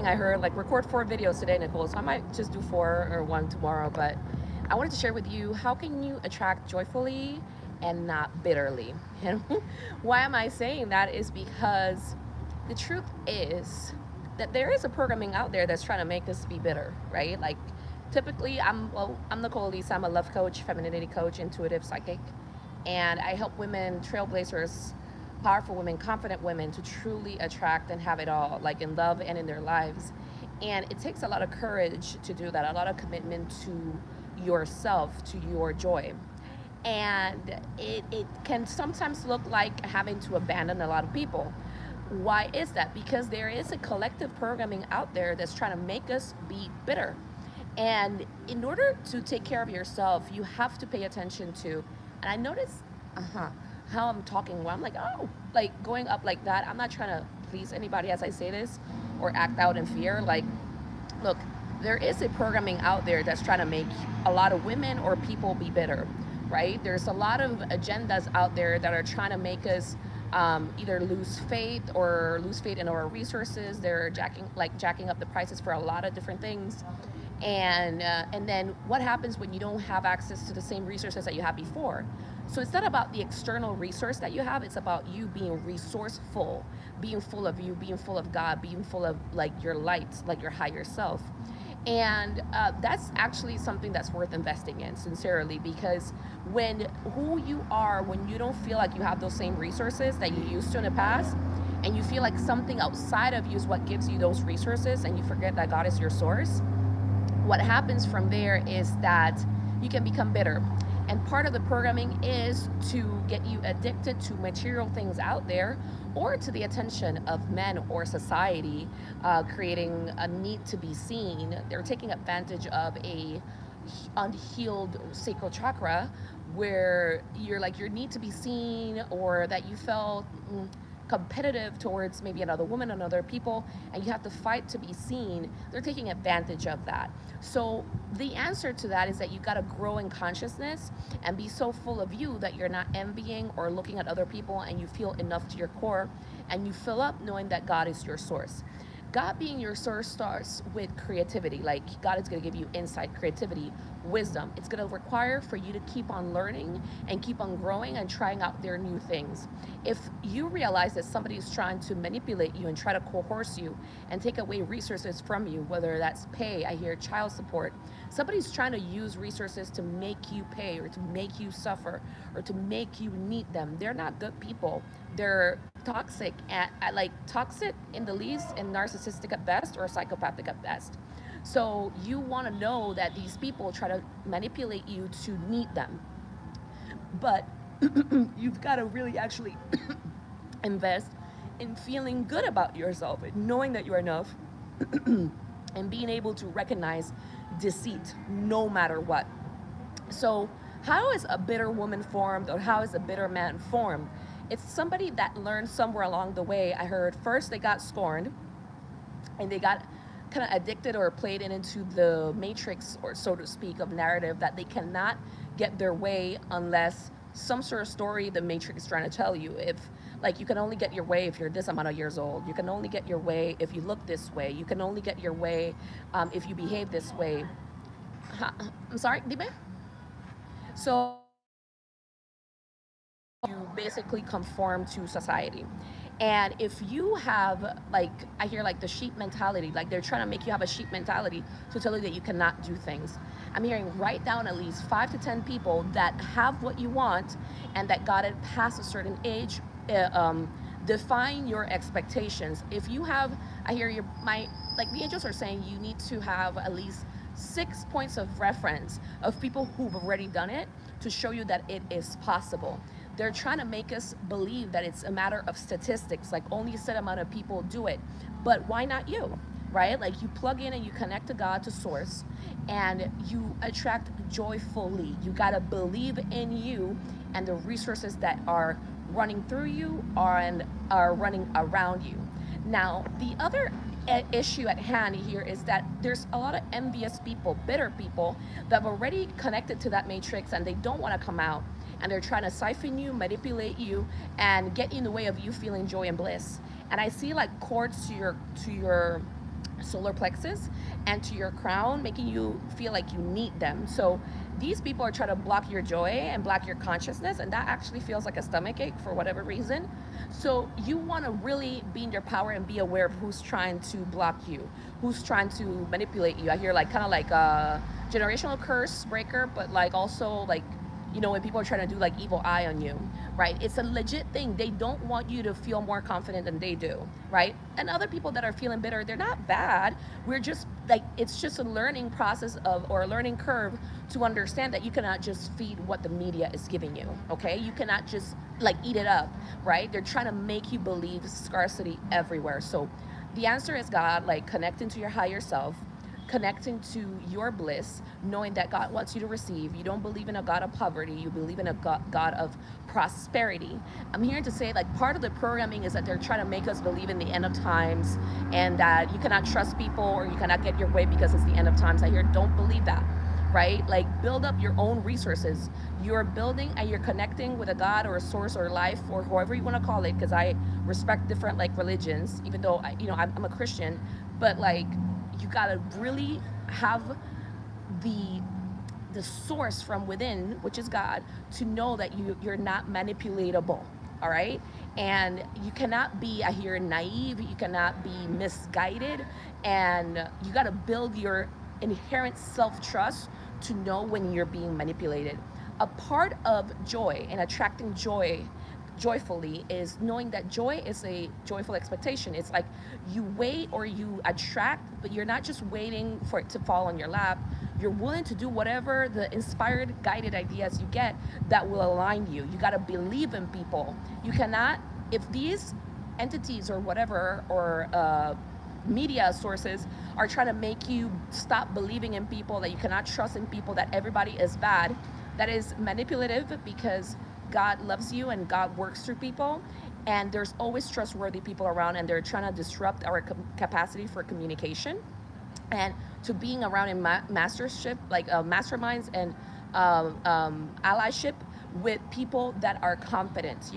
I heard like record 4 videos today, Nicole. So I might just do 4 or 1 tomorrow. But I wanted to share with you, how can you attract joyfully and not bitterly? And why am I saying that is because the truth is that there is a programming out there that's trying to make us be bitter, right? Like typically, I'm Nicole. I'm a love coach, femininity coach, intuitive psychic, and I help women, trailblazers, powerful women, confident women to truly attract and have it all, like in love and in their lives. And it takes a lot of courage to do that, a lot of commitment to yourself, to your joy. And it can sometimes look like having to abandon a lot of people. Why is that? Because there is a collective programming out there that's trying to make us be bitter. And in order to take care of yourself, you have to pay attention to, and I notice, how I'm talking when I'm like, oh, like going up like that. I'm not trying to please anybody as I say this or act out in fear. Like, look, there is a programming out there that's trying to make a lot of women or people be bitter, right? There's a lot of agendas out there that are trying to make us either lose faith or lose faith in our resources. They're jacking up the prices for a lot of different things. And then what happens when you don't have access to the same resources that you had before? So it's not about the external resource that you have, it's about you being resourceful, being full of you, being full of God, being full of like your light, like your higher self. And that's actually something that's worth investing in, sincerely, because when who you are, when you don't feel like you have those same resources that you used to in the past, and you feel like something outside of you is what gives you those resources, and you forget that God is your source, what happens from there is that you can become bitter. And part of the programming is to get you addicted to material things out there, or to the attention of men or society, creating a need to be seen. They're taking advantage of a unhealed sacral chakra, where you're like your need to be seen, or that you felt competitive towards maybe another woman and other people, and you have to fight to be seen. They're taking advantage of that. So the answer to that is that you got to grow in consciousness and be so full of you that you're not envying or looking at other people, and you feel enough to your core, and you fill up knowing that God is your source. God being your source starts with creativity. Like, God is going to give you insight, creativity, wisdom. It's going to require for you to keep on learning and keep on growing and trying out their new things. If you realize that somebody is trying to manipulate you and try to coerce you and take away resources from you, whether that's pay, I hear child support, somebody's trying to use resources to make you pay or to make you suffer or to make you need them. They're not good people. They're toxic at like toxic in the least, and narcissistic at best, or psychopathic at best. So you want to know that these people try to manipulate you to need them, but you've got to really actually invest in feeling good about yourself and knowing that you're enough, and being able to recognize deceit no matter what. So how is a bitter woman formed, or how is a bitter man formed? It's somebody that learned somewhere along the way. I heard first they got scorned, and they got kind of addicted or played into the matrix, or so to speak, of narrative that they cannot get their way unless some sort of story the matrix is trying to tell you. If like, you can only get your way if you're this amount of years old, you can only get your way if you look this way, you can only get your way if you behave this way. I'm sorry, dime. So you basically conform to society. And if you have, like, I hear like the sheep mentality, like they're trying to make you have a sheep mentality to tell you that you cannot do things. I'm hearing write down at least 5 to 10 people that have what you want and that got it past a certain age. Define your expectations. If you have, I hear like the angels are saying, you need to have at least 6 points of reference of people who've already done it to show you that it is possible. They're trying to make us believe that it's a matter of statistics, like only a set amount of people do it. But why not you, right? Like, you plug in and you connect to God, to source, and you attract joyfully. You gotta believe in you and the resources that are running through you and are running around you. Now, the other issue at hand here is that there's a lot of envious people, bitter people that have already connected to that matrix, and they don't want to come out, and they're trying to siphon you, manipulate you, and get in the way of you feeling joy and bliss. And I see like cords to your solar plexus and to your crown, making you feel like you need them. So these people are trying to block your joy and block your consciousness, and that actually feels like a stomach ache for whatever reason. So you want to really be in your power and be aware of who's trying to block you, who's trying to manipulate you. I hear like kind of like a generational curse breaker, but like also like, when people are trying to do like evil eye on you, right? It's a legit thing. They don't want you to feel more confident than they do, right? And other people that are feeling bitter, they're not bad. We're just like, it's just a learning process or a learning curve to understand that you cannot just feed what the media is giving you, okay? You cannot just like eat it up, right? They're trying to make you believe scarcity everywhere. So the answer is God, like connecting to your higher self, connecting to your bliss, knowing that God wants you to receive. You don't believe in a God of poverty, you believe in a God of prosperity. I'm here to say, like, part of the programming is that they're trying to make us believe in the end of times and that you cannot trust people or you cannot get your way because it's the end of times. I hear, don't believe that, right? Like, build up your own resources. You're building and you're connecting with a God or a source or life or however you want to call it, because I respect different like religions, even though I'm a Christian, but like, you gotta really have the the source from within, which is God, to know that you're not manipulatable. All right, and you cannot be, I hear, naive. You cannot be misguided, and you got to build your inherent self-trust to know when you're being manipulated. A part of joy and attracting joy joyfully is knowing that joy is a joyful expectation. It's like you wait or you attract, but you're not just waiting for it to fall on your lap. You're willing to do whatever the inspired, guided ideas you get that will align you. You got to believe in people. You cannot, if these entities or whatever, or media sources are trying to make you stop believing in people, that you cannot trust in people, that everybody is bad, that is manipulative, because God loves you and God works through people, and there's always trustworthy people around, and they're trying to disrupt our capacity for communication and to being around in mastership, like masterminds and allyship with people that are confident.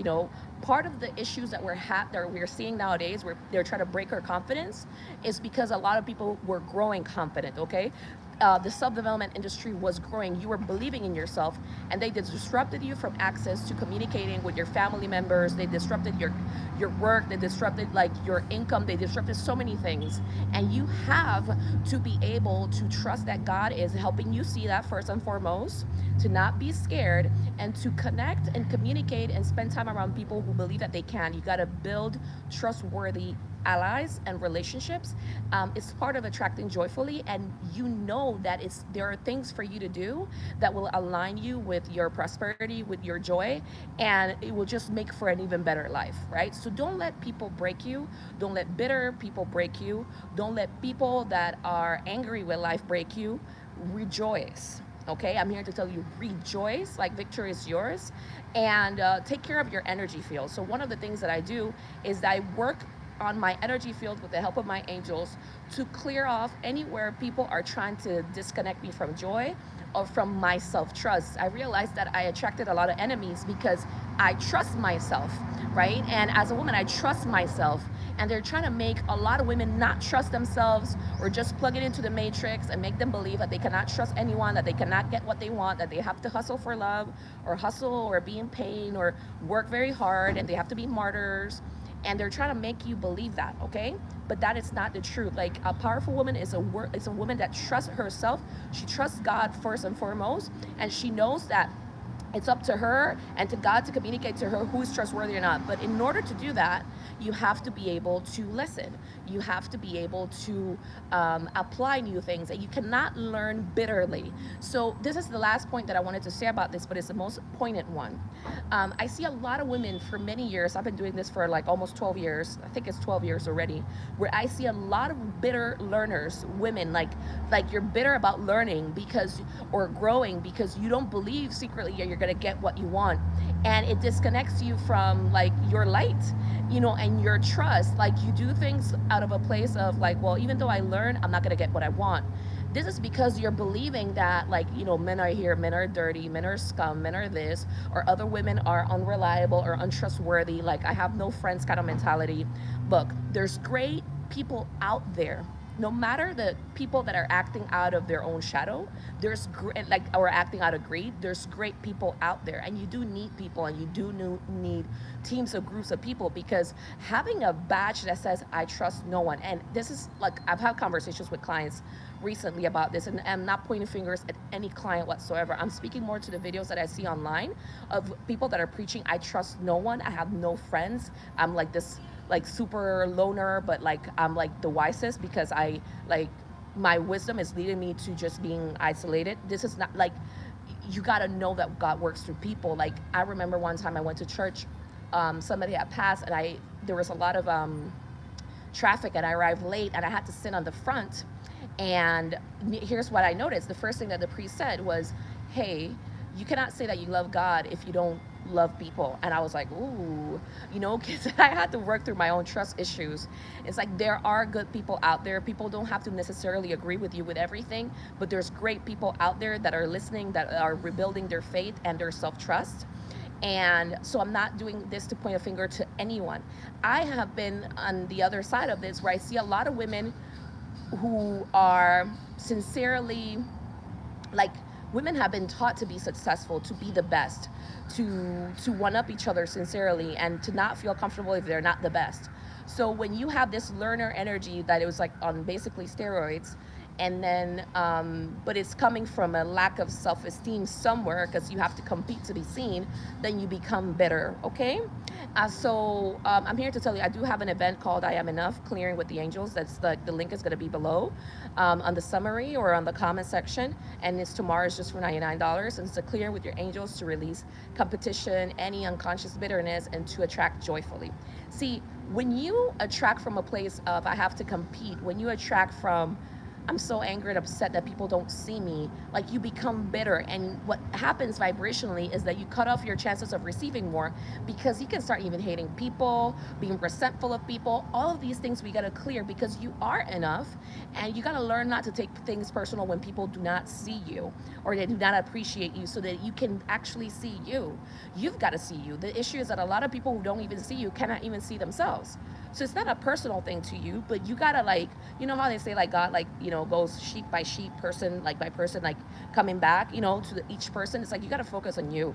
Part of the issues that we're seeing nowadays, where they're trying to break our confidence, is because a lot of people were growing confident. Okay, the self-development industry was growing. You were believing in yourself, and they disrupted you from access to communicating with your family members. They disrupted your work. They disrupted like your income. They disrupted so many things, and you have to be able to trust that God is helping you see that first and foremost, to not be scared, and to connect and communicate and spend time around people who believe that they can. You got to build trustworthy allies and relationships. It's part of attracting joyfully, and that there are things for you to do that will align you with your prosperity, with your joy, and it will just make for an even better life, right? So don't let people break you. Don't let bitter people break you. Don't let people that are angry with life break you. Rejoice. Okay, I'm here to tell you, rejoice, like victory is yours, and take care of your energy field. So one of the things that I do is that I work on my energy field with the help of my angels to clear off anywhere people are trying to disconnect me from joy or from my self-trust. I realized that I attracted a lot of enemies because I trust myself, right? And as a woman, I trust myself. And they're trying to make a lot of women not trust themselves, or just plug it into the matrix and make them believe that they cannot trust anyone, that they cannot get what they want, that they have to hustle for love, or hustle or be in pain, or work very hard, and they have to be martyrs. And they're trying to make you believe that, okay? But that is not the truth. Like, a powerful woman is a woman that trusts herself. She trusts God first and foremost, and she knows that it's up to her and to God to communicate to her who's trustworthy or not. But in order to do that, you have to be able to listen. You have to be able to apply new things, and you cannot learn bitterly. So this is the last point that I wanted to say about this, but it's the most poignant one. I see a lot of women for many years. I've been doing this for like almost 12 years. I think it's 12 years already, where I see a lot of bitter learners, women, like you're bitter about learning or growing because you don't believe secretly you're going to get what you want, and it disconnects you from like your light, and your trust. Like, you do things out of a place of like, well, even though I learn, I'm not going to get what I want. This is because you're believing that, like, men are here, men are dirty, men are scum, men are this, or other women are unreliable or untrustworthy, like I have no friends kind of mentality. Look, there's great people out there no matter the people that are acting out of their own shadow, like, or acting out of greed, there's great people out there, and you do need people, and you do need teams of groups of people, because having a badge that says I trust no one, and this is like, I've had conversations with clients recently about this, and I'm not pointing fingers at any client whatsoever. I'm speaking more to the videos that I see online of people that are preaching I trust no one, I have no friends, I'm like this like super loner, but like I'm like the wisest because I like my wisdom is leading me to just being isolated. This is not like, you got to know that God works through people. Like, I remember one time I went to church, somebody had passed, and there was a lot of traffic, and I arrived late, and I had to sit on the front. And here's what I noticed. The first thing that the priest said was, hey, you cannot say that you love God if you don't love people. And I was like, ooh, because I had to work through my own trust issues. It's like, there are good people out there. People don't have to necessarily agree with you with everything, but there's great people out there that are listening, that are rebuilding their faith and their self-trust. And so I'm not doing this to point a finger to anyone. I have been on the other side of this, where I see a lot of women who are sincerely, like, women have been taught to be successful, to be the best, to one up each other sincerely, and to not feel comfortable if they're not the best. So when you have this learner energy that it was like on basically steroids, and then but it's coming from a lack of self-esteem somewhere, because you have to compete to be seen, then you become bitter. Okay, so I'm here to tell you, I do have an event called I Am Enough, Clearing with the Angels. That's the link is going to be below on the summary or on the comment section, and it's tomorrow. It's just for $99, and it's to clear with your angels, to release competition, any unconscious bitterness, and to attract joyfully. See, when you attract from a place of I have to compete, when you attract from I'm so angry and upset that people don't see me, like, you become bitter. And what happens vibrationally is that you cut off your chances of receiving more, because you can start even hating people, being resentful of people. All of these things we got to clear, because you are enough, and you got to learn not to take things personal when people do not see you or they do not appreciate you, so that you can actually see you. You've got to see you. The issue is that a lot of people who don't even see you cannot even see themselves. So it's not a personal thing to you, but you gotta, like, how they say, like, God, like, goes sheep by sheep, person like by person, like, coming back, to each person. It's like, you gotta focus on you.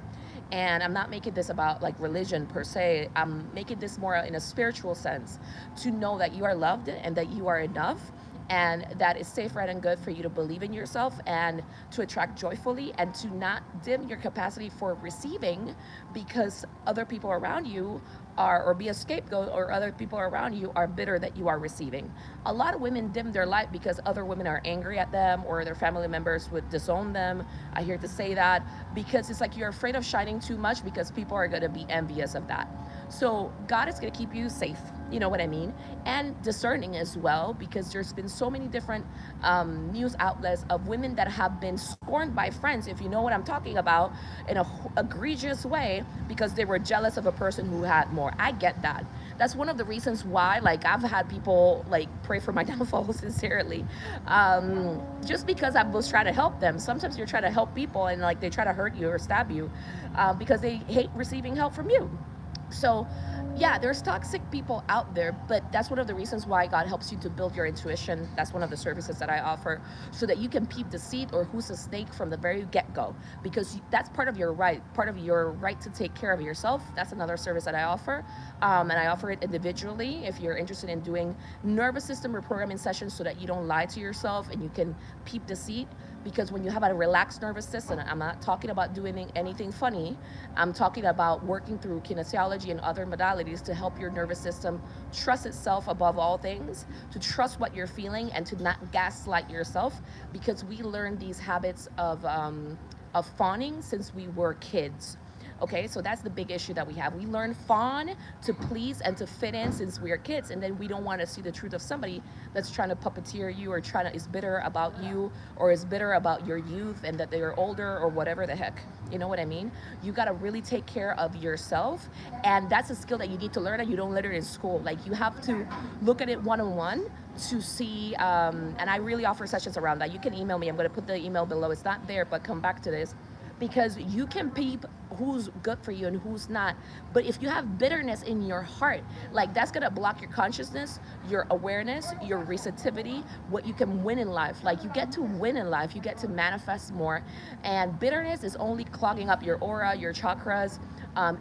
And I'm not making this about like religion per se. I'm making this more in a spiritual sense, to know that you are loved and that you are enough, and that it's safe, right, and good for you to believe in yourself and to attract joyfully, and to not dim your capacity for receiving because other people around you are, or be a scapegoat, or other people around you are bitter that you are receiving. A lot of women dim their light because other women are angry at them, or their family members would disown them. I hear to say that because it's like you're afraid of shining too much, because people are going to be envious of that. So God is going to keep you safe, you know what I mean, and discerning as well, because there's been so many different news outlets of women that have been scorned by friends, if you know what I'm talking about, in a egregious way, because they were jealous of a person who had more. I get that. That's one of the reasons why, like, I've had people like pray for my downfall sincerely, just because I was trying to help them. Sometimes you're trying to help people, and like they try to hurt you or stab you because they hate receiving help from you. So yeah, there's toxic people out there, but that's one of the reasons why God helps you to build your intuition. That's one of the services that I offer, so that you can peep the seed or who's a snake from the very get-go, because that's part of your right to take care of yourself. That's another service that I offer, and I offer it individually if you're interested in doing nervous system reprogramming sessions, so that you don't lie to yourself and you can peep the seed. Because when you have a relaxed nervous system, I'm not talking about doing anything funny. I'm talking about working through kinesiology and other modalities to help your nervous system trust itself above all things, to trust what you're feeling, and to not gaslight yourself. Because we learn these habits of fawning since we were kids. Okay, so that's the big issue that we have. We learn fawn to please and to fit in since we are kids, and then we don't want to see the truth of somebody that's trying to puppeteer you, or is bitter about you, or is bitter about your youth and that they're older, or whatever the heck. You know what I mean? You got to really take care of yourself, and that's a skill that you need to learn, and you don't learn it in school. Like, you have to look at it one-on-one to see, and I really offer sessions around that. You can email me. I'm going to put the email below. It's not there, but come back to this, because you can peep who's good for you and who's not. But if you have bitterness in your heart, like that's gonna block your consciousness, your awareness, your receptivity, what you can win in life. Like you get to win in life, you get to manifest more. And bitterness is only clogging up your aura, your chakras,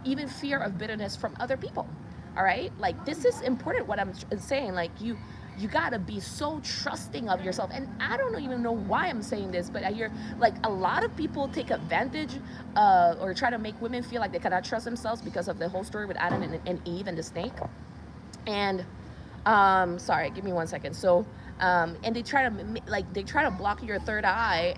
even fear of bitterness from other people. All right, like this is important what I'm saying. Like you gotta be so trusting of yourself. And I don't even know why I'm saying this, but I hear like a lot of people take advantage or try to make women feel like they cannot trust themselves because of the whole story with Adam and Eve and the snake. And sorry, give me 1 second. So and they try to block your third eye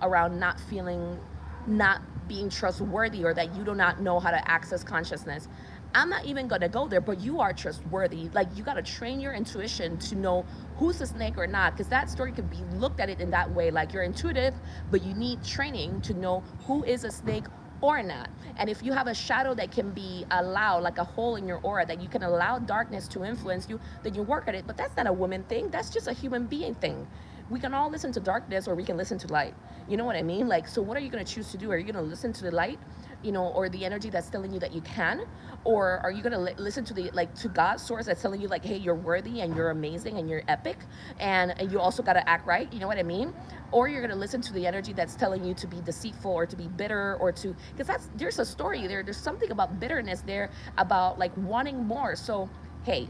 around not being trustworthy, or that you do not know how to access consciousness. I'm not even gonna go there, but you are trustworthy. Like you gotta train your intuition to know who's a snake or not, because that story could be looked at it in that way. Like you're intuitive, but you need training to know who is a snake or not. And if you have a shadow that can be allowed, like a hole in your aura, that you can allow darkness to influence you, then you work at it. But that's not a woman thing, that's just a human being thing. We can all listen to darkness, or we can listen to light. You know what I mean? Like, so what are you gonna choose to do? Are you gonna listen to the light, you know, or the energy that's telling you that you can? Or are you gonna listen to to God's source that's telling you like, hey, you're worthy and you're amazing and you're epic, and you also gotta act right, you know what I mean? Or you're gonna listen to the energy that's telling you to be deceitful, or to be bitter, or to, because there's a story there, there's something about bitterness there, about like wanting more. So hey,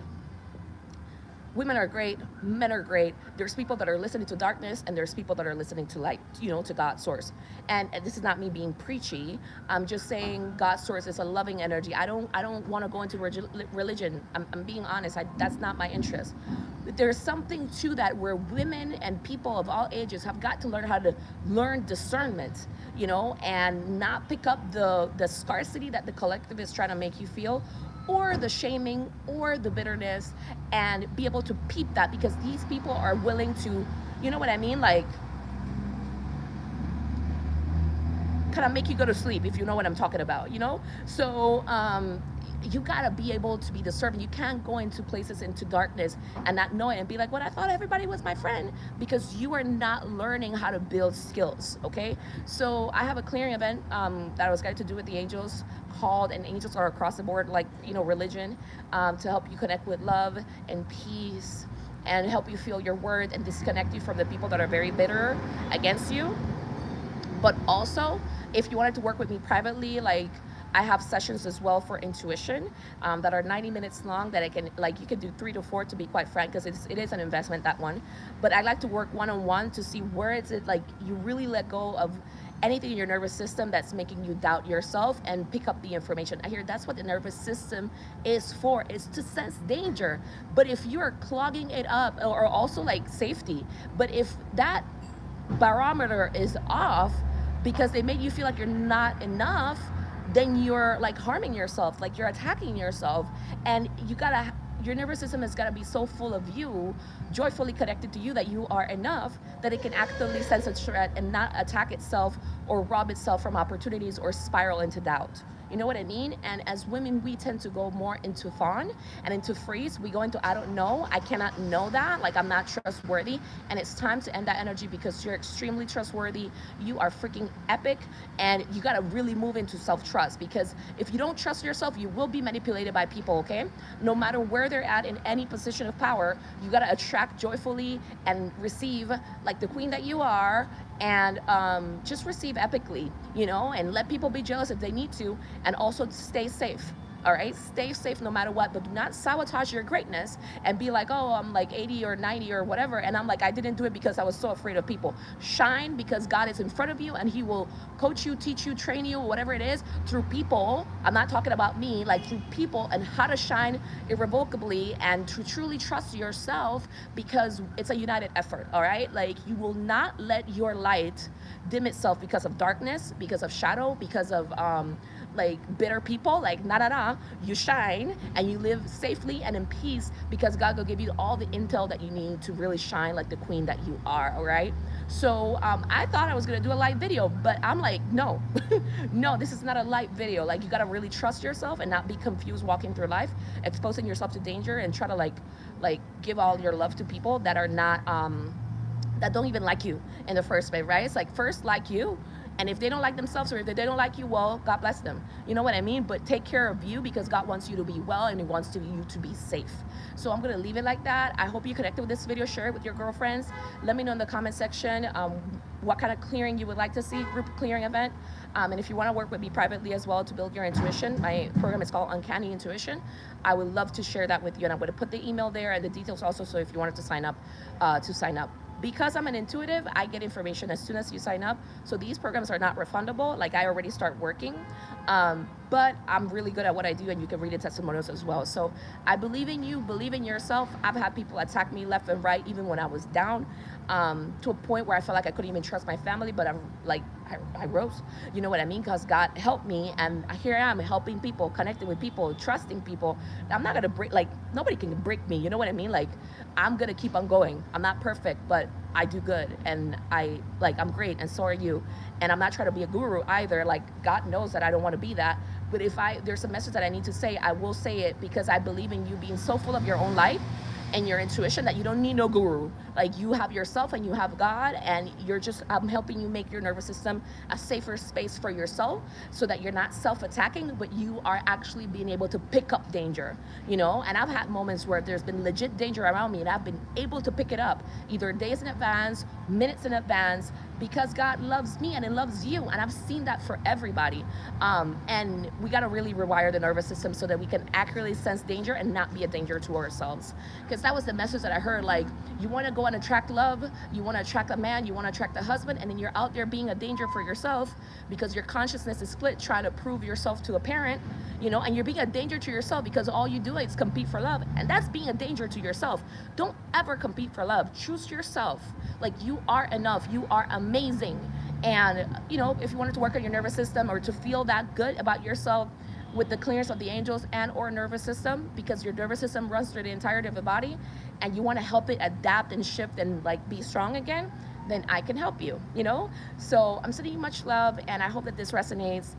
women are great, men are great. There's people that are listening to darkness, and there's people that are listening to light, you know, to God's source. And this is not me being preachy. I'm just saying God's source is a loving energy. I don't want to go into religion. I'm being honest. That's not my interest. But there's something to that where women and people of all ages have got to learn how to learn discernment, you know, and not pick up the scarcity that the collective is trying to make you feel, or the shaming, or the bitterness, and be able to peep that, because these people are willing to, you know what I mean, like kind of make you go to sleep, if you know what I'm talking about, you know? So you gotta be able to be discerning. You can't go into places, into darkness, and not know it, and be like, well, I thought everybody was my friend, because you are not learning how to build skills. Okay, so I have a clearing event that I was guided to do with the angels, called, and angels are across the board, like, you know, religion, to help you connect with love and peace, and help you feel your worth, and disconnect you from the people that are very bitter against you. But also, if you wanted to work with me privately, like, I have sessions as well for intuition that are 90 minutes long, that I can, like, you can do 3 to 4, to be quite frank, because it is an investment, that one. But I like to work one-on-one to see where it's like you really let go of anything in your nervous system that's making you doubt yourself, and pick up the information. I hear that's what the nervous system is for, is to sense danger. But if you're clogging it up, or also like safety, but if that barometer is off because they make you feel like you're not enough, then you're like harming yourself, like you're attacking yourself. And your nervous system has got to be so full of you, joyfully connected to you, that you are enough, that it can actively sense a threat and not attack itself or rob itself from opportunities or spiral into doubt. You know what I mean? And as women, we tend to go more into fawn and into freeze. We go into, I don't know, I cannot know that, like I'm not trustworthy. And it's time to end that energy, because you're extremely trustworthy. You are freaking epic, and you gotta really move into self-trust, because if you don't trust yourself, you will be manipulated by people, okay? No matter where they're at in any position of power, you gotta attract joyfully and receive like the queen that you are, and just receive epically, you know, and let people be jealous if they need to, and also stay safe. All right, stay safe no matter what, but do not sabotage your greatness and be like, oh, I'm like 80 or 90 or whatever, and I'm like, I didn't do it because I was so afraid of people. Shine, because God is in front of you, and he will coach you, teach you, train you, whatever it is, through people. I'm not talking about me, like through people, and how to shine irrevocably, and to truly trust yourself, because it's a united effort. All right, like you will not let your light dim itself because of darkness, because of shadow, because of like bitter people. Like nah, you shine and you live safely and in peace, because God will give you all the intel that you need to really shine like the queen that you are. All right, so I thought I was gonna do a light video, but I'm like, no no, this is not a light video. Like you gotta really trust yourself and not be confused walking through life, exposing yourself to danger, and try to like give all your love to people that are not that don't even like you in the first place, right? It's like, first like you, And if they don't like themselves, or if they don't like you, well, God bless them. You know what I mean? But take care of you, because God wants you to be well, and He wants you to be safe. So I'm gonna leave it like that. I hope you connected with this video. Share it with your girlfriends. Let me know in the comment section what kind of clearing you would like to see, group clearing event. And if you want to work with me privately as well to build your intuition, my program is called Uncanny Intuition. I would love to share that with you, and I'm going to put the email there and the details also, so if you wanted to sign up, sign up. Because I'm an intuitive, I get information as soon as you sign up. So these programs are not refundable. Like, I already start working, but I'm really good at what I do, and you can read the testimonials as well. So I believe in you, believe in yourself. I've had people attack me left and right, even when I was down, to a point where I felt like I couldn't even trust my family, but I'm like, I rose. You know what I mean? Because God helped me, and here I am helping people, connecting with people, trusting people. I'm not gonna break, like, nobody can break me. You know what I mean? Like, I'm gonna keep on going. I'm not perfect, but I do good, and I'm great, and so are you. And I'm not trying to be a guru either. Like, God knows that I don't want to be that. But if there's a message that I need to say, I will say it, because I believe in you being so full of your own life and your intuition that you don't need no guru. Like, you have yourself and you have God, and I'm helping you make your nervous system a safer space for yourself, so that you're not self-attacking, but you are actually being able to pick up danger, you know? And I've had moments where there's been legit danger around me, and I've been able to pick it up either days in advance, minutes in advance, because God loves me and He loves you. And I've seen that for everybody. And we got to really rewire the nervous system so that we can accurately sense danger and not be a danger to ourselves. Because that was the message that I heard. Like, you want to go and attract love, you want to attract a man, you want to attract a husband, and then you're out there being a danger for yourself because your consciousness is split trying to prove yourself to a parent, you know, and you're being a danger to yourself because all you do is compete for love. And that's being a danger to yourself. Don't ever compete for love. Choose yourself. Like, you are enough. You are amazing. And, you know, if you wanted to work on your nervous system, or to feel that good about yourself with the clearance of the angels and or nervous system, because your nervous system runs through the entirety of the body, and you want to help it adapt and shift and like be strong again, then I can help you, you know? So I'm sending you much love, and I hope that this resonates.